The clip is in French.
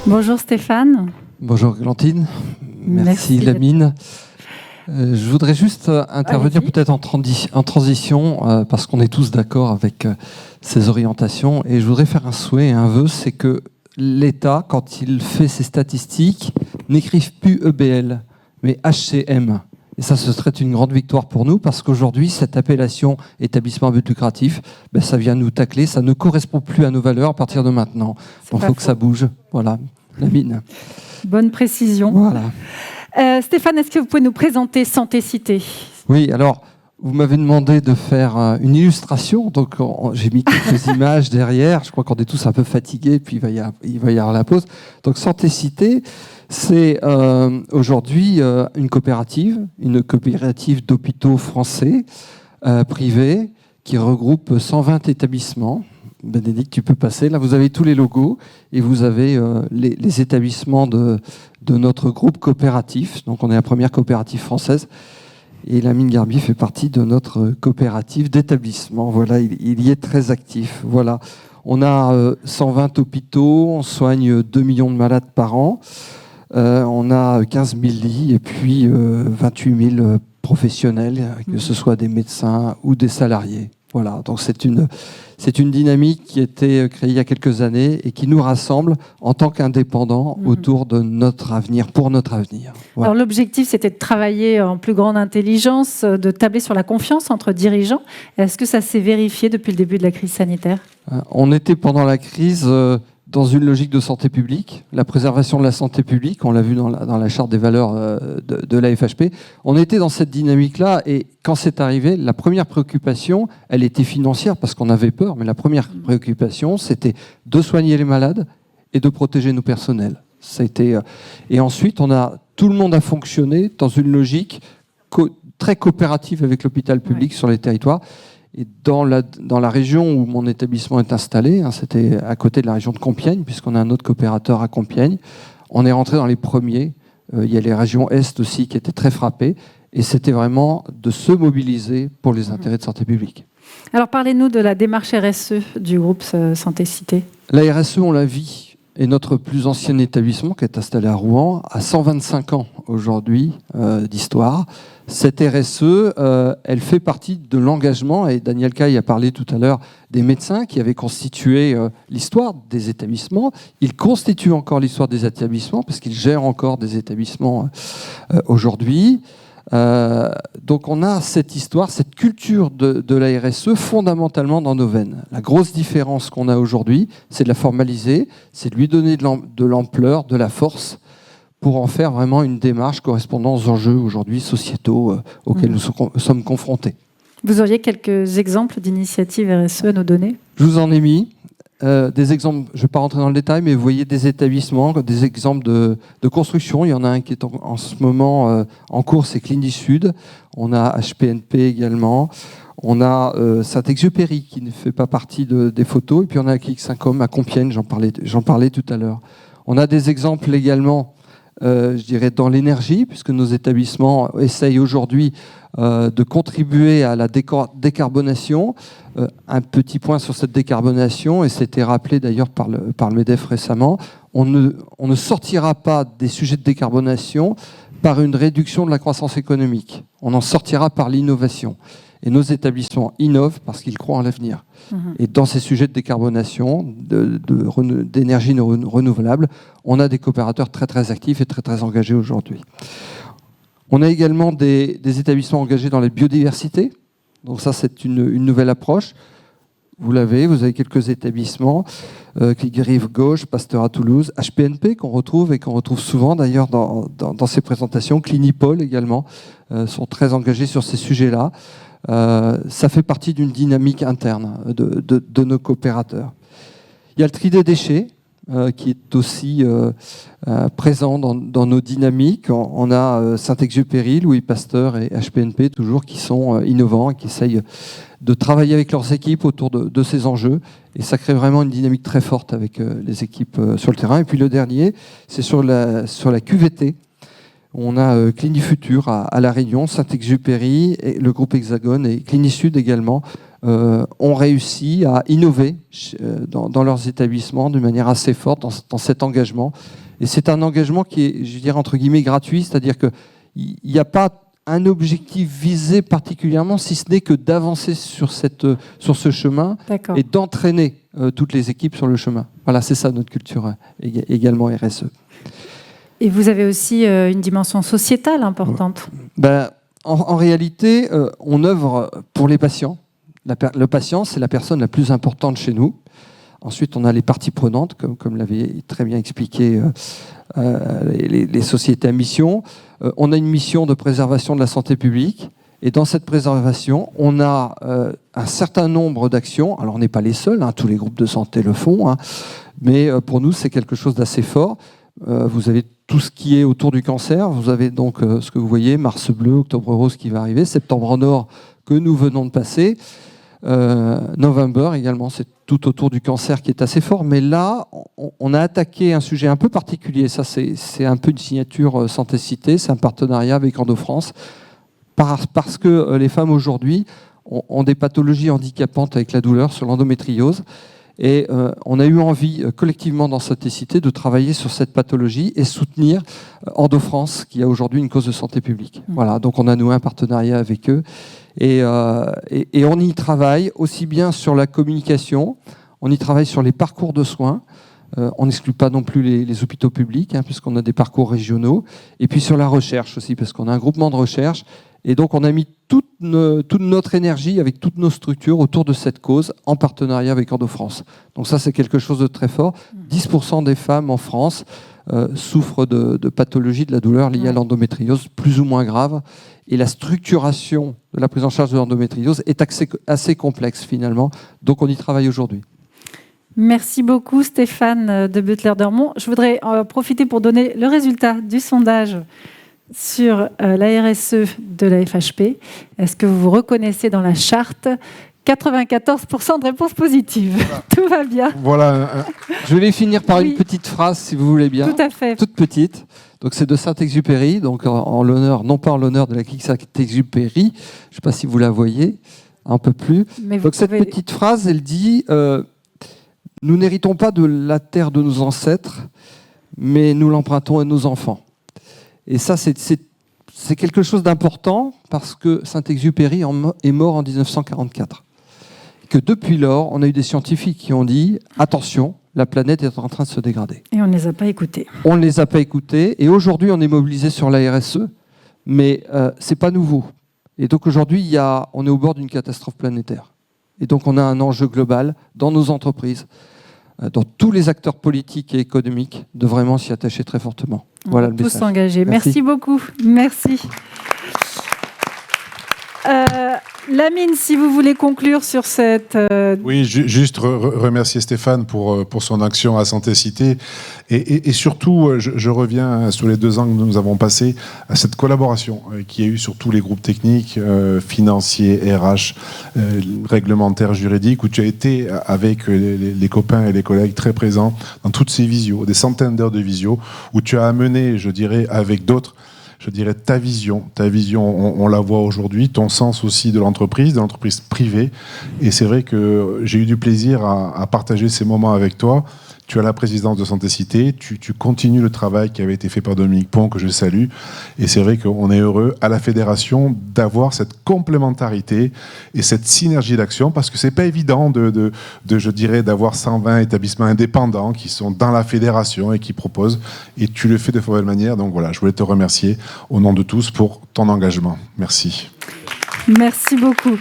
Bonjour Stéphane. Bonjour Glantine. Merci Lamine. Je voudrais juste intervenir peut-être en transition, parce qu'on est tous d'accord avec ces orientations, et je voudrais faire un souhait et un vœu, c'est que l'État, quand il fait ses statistiques, n'écrive plus EBL, mais HCM. Et ça, ce serait une grande victoire pour nous, parce qu'aujourd'hui, cette appellation établissement à but lucratif, ça vient nous tacler, ça ne correspond plus à nos valeurs à partir de maintenant. Donc il faut que ça bouge. Voilà, Lamine. Bonne précision. Voilà. Stéphane, est-ce que vous pouvez nous présenter Santé Cité ? Oui, alors, vous m'avez demandé de faire une illustration, donc j'ai mis quelques images derrière. Je crois qu'on est tous un peu fatigués, puis il va y avoir la pause. Donc Santé Cité, c'est aujourd'hui une coopérative d'hôpitaux français privés qui regroupe 120 établissements. Bénédicte, tu peux passer. Là, vous avez tous les logos et vous avez les établissements de notre groupe coopératif. Donc, on est la première coopérative française. Et Lamine Garbi fait partie de notre coopérative d'établissement. Voilà, il y est très actif. Voilà. On a 120 hôpitaux, on soigne 2 millions de malades par an. On a 15 000 lits et puis 28 000 professionnels, que ce soit des médecins ou des salariés. Voilà, donc c'est une dynamique qui a été créée il y a quelques années et qui nous rassemble en tant qu'indépendants autour de notre avenir, pour notre avenir. Voilà. Alors l'objectif, c'était de travailler en plus grande intelligence, de tabler sur la confiance entre dirigeants. Est-ce que ça s'est vérifié depuis le début de la crise sanitaire ? On était pendant la crise dans une logique de santé publique, la préservation de la santé publique, on l'a vu dans la charte des valeurs de la FHP. On était dans cette dynamique-là et quand c'est arrivé, la première préoccupation, elle était financière parce qu'on avait peur, mais la première préoccupation, c'était de soigner les malades et de protéger nos personnels. Et ensuite, tout le monde a fonctionné dans une logique très coopérative avec l'hôpital public sur les territoires. Et dans la région où mon établissement est installé, c'était à côté de la région de Compiègne, puisqu'on a un autre coopérateur à Compiègne, on est rentré dans les premiers. Il y a les régions Est aussi qui étaient très frappées. Et c'était vraiment de se mobiliser pour les intérêts de santé publique. Alors parlez-nous de la démarche RSE du groupe Santé Cité. La RSE, on la vit. Et notre plus ancien établissement, qui est installé à Rouen, a 125 ans aujourd'hui d'histoire. Cette RSE, elle fait partie de l'engagement, et Daniel Caille a parlé tout à l'heure des médecins qui avaient constitué l'histoire des établissements. Ils constituent encore l'histoire des établissements, parce qu'ils gèrent encore des établissements aujourd'hui. Donc on a cette histoire, cette culture de la RSE fondamentalement dans nos veines. La grosse différence qu'on a aujourd'hui, c'est de la formaliser, c'est de lui donner de l'ampleur, de la force, pour en faire vraiment une démarche correspondant aux enjeux aujourd'hui sociétaux auxquels nous sommes confrontés. Vous auriez quelques exemples d'initiatives RSE à nous donner ? Je vous en ai mis. Des exemples, je ne vais pas rentrer dans le détail, mais vous voyez des établissements, des exemples de construction. Il y en a un qui est en ce moment en cours, c'est Clini Sud. On a HPNP également. On a Saint-Exupéry qui ne fait pas partie des photos. Et puis on a Clic-Saint-Côme à Compiègne, j'en parlais tout à l'heure. On a des exemples également, je dirais, dans l'énergie, puisque nos établissements essayent aujourd'hui de contribuer à la décarbonation. Un petit point sur cette décarbonation, et c'était rappelé d'ailleurs par le MEDEF récemment, on ne sortira pas des sujets de décarbonation par une réduction de la croissance économique. On en sortira par l'innovation. Et nos établissements innovent parce qu'ils croient en l'avenir. Et dans ces sujets de décarbonation, d'énergie renouvelable, on a des coopérateurs très très actifs et très très engagés aujourd'hui. On a également des établissements engagés dans la biodiversité. Donc ça, c'est une nouvelle approche. Vous avez quelques établissements, Rive Gauche, Pasteur à Toulouse, HPNP qu'on retrouve souvent d'ailleurs dans ces présentations, Clinipol également, sont très engagés sur ces sujets-là. Ça fait partie d'une dynamique interne de nos coopérateurs. Il y a le tri des déchets qui est aussi présent dans nos dynamiques. On a Saint-Exupéry, Louis Pasteur et HPNP toujours qui sont innovants et qui essayent de travailler avec leurs équipes autour de ces enjeux. Et ça crée vraiment une dynamique très forte avec les équipes sur le terrain. Et puis le dernier, c'est sur la QVT. On a Clini Futur à La Réunion, Saint-Exupéry, et le groupe Hexagone et Clini Sud également ont réussi à innover dans leurs établissements d'une manière assez forte dans cet engagement. Et c'est un engagement qui est, je dirais, entre guillemets, gratuit, c'est-à-dire qu'il n'y a pas un objectif visé particulièrement, si ce n'est que d'avancer sur ce chemin et d'entraîner toutes les équipes sur le chemin. Voilà, c'est ça notre culture également RSE. Et vous avez aussi une dimension sociétale importante. En réalité, on œuvre pour les patients. Le patient, c'est la personne la plus importante chez nous. Ensuite, on a les parties prenantes, comme l'avait très bien expliqué les sociétés à mission. On a une mission de préservation de la santé publique. Et dans cette préservation, on a un certain nombre d'actions. Alors, on n'est pas les seuls, tous les groupes de santé le font. Mais pour nous, c'est quelque chose d'assez fort. Vous avez tout ce qui est autour du cancer. Vous avez donc ce que vous voyez, Mars bleu, Octobre rose qui va arriver, Septembre en or que nous venons de passer. November également, c'est tout autour du cancer qui est assez fort, mais là on a attaqué un sujet un peu particulier, ça c'est un peu une signature Santé Cité, c'est un partenariat avec EndoFrance, parce que les femmes aujourd'hui ont des pathologies handicapantes avec la douleur sur l'endométriose, et on a eu envie collectivement dans Santé Cité de travailler sur cette pathologie et soutenir EndoFrance qui a aujourd'hui une cause de santé publique. Voilà, donc on a noué un partenariat avec eux. Et on y travaille aussi bien sur la communication, on y travaille sur les parcours de soins, on n'exclut pas non plus les hôpitaux publics, puisqu'on a des parcours régionaux, et puis sur la recherche aussi, parce qu'on a un groupement de recherche, et donc on a mis toute notre énergie avec toutes nos structures autour de cette cause, en partenariat avec EndoFrance. Donc ça, c'est quelque chose de très fort. 10% des femmes en France souffrent de pathologies de la douleur liée à l'endométriose, plus ou moins grave. Et la structuration de la prise en charge de l'endométriose est assez complexe finalement. Donc on y travaille aujourd'hui. Merci beaucoup Stéphane de Butler-Dermont. Je voudrais en profiter pour donner le résultat du sondage sur la RSE de la FHP. Est-ce que vous vous reconnaissez dans la charte ? 94% de réponses positives. Voilà. Tout va bien. Voilà. Je vais finir par une petite phrase, si vous voulez bien. Tout à fait. Toute petite. Donc c'est de Saint-Exupéry, donc en l'honneur, non pas en l'honneur de la clinique Saint-Exupéry. Je ne sais pas si vous la voyez, un peu plus. Donc cette petite phrase, elle dit nous n'héritons pas de la terre de nos ancêtres, mais nous l'empruntons à nos enfants. Et ça, c'est quelque chose d'important parce que Saint-Exupéry est mort en 1944. Que depuis lors, on a eu des scientifiques qui ont dit attention, la planète est en train de se dégrader. Et on ne les a pas écoutés. On ne les a pas écoutés. Et aujourd'hui, on est mobilisé sur la RSE, mais ce n'est pas nouveau. Et donc aujourd'hui, on est au bord d'une catastrophe planétaire. Et donc on a un enjeu global dans nos entreprises, dans tous les acteurs politiques et économiques, de vraiment s'y attacher très fortement. Voilà le message. Tous s'engager. Merci beaucoup. Merci. Lamine, si vous voulez conclure sur cette... Oui, juste remercier Stéphane pour son action à Santé Cité. Et surtout, je reviens sur les 2 ans que nous avons passés à cette collaboration qu'il y a eu sur tous les groupes techniques, financiers, RH, réglementaires, juridiques, où tu as été avec les copains et les collègues très présents dans toutes ces visios, des centaines d'heures de visio, où tu as amené, je dirais, avec d'autres, ta vision, on la voit aujourd'hui, ton sens aussi de l'entreprise privée. Et c'est vrai que j'ai eu du plaisir à partager ces moments avec toi. Tu as la présidence de Santé Cité, tu continues le travail qui avait été fait par Dominique Pont, que je salue. Et c'est vrai qu'on est heureux à la Fédération d'avoir cette complémentarité et cette synergie d'action, parce que c'est pas évident je dirais, d'avoir 120 établissements indépendants qui sont dans la Fédération et qui proposent. Et tu le fais de belle manière. Donc voilà, je voulais te remercier au nom de tous pour ton engagement. Merci. Merci beaucoup.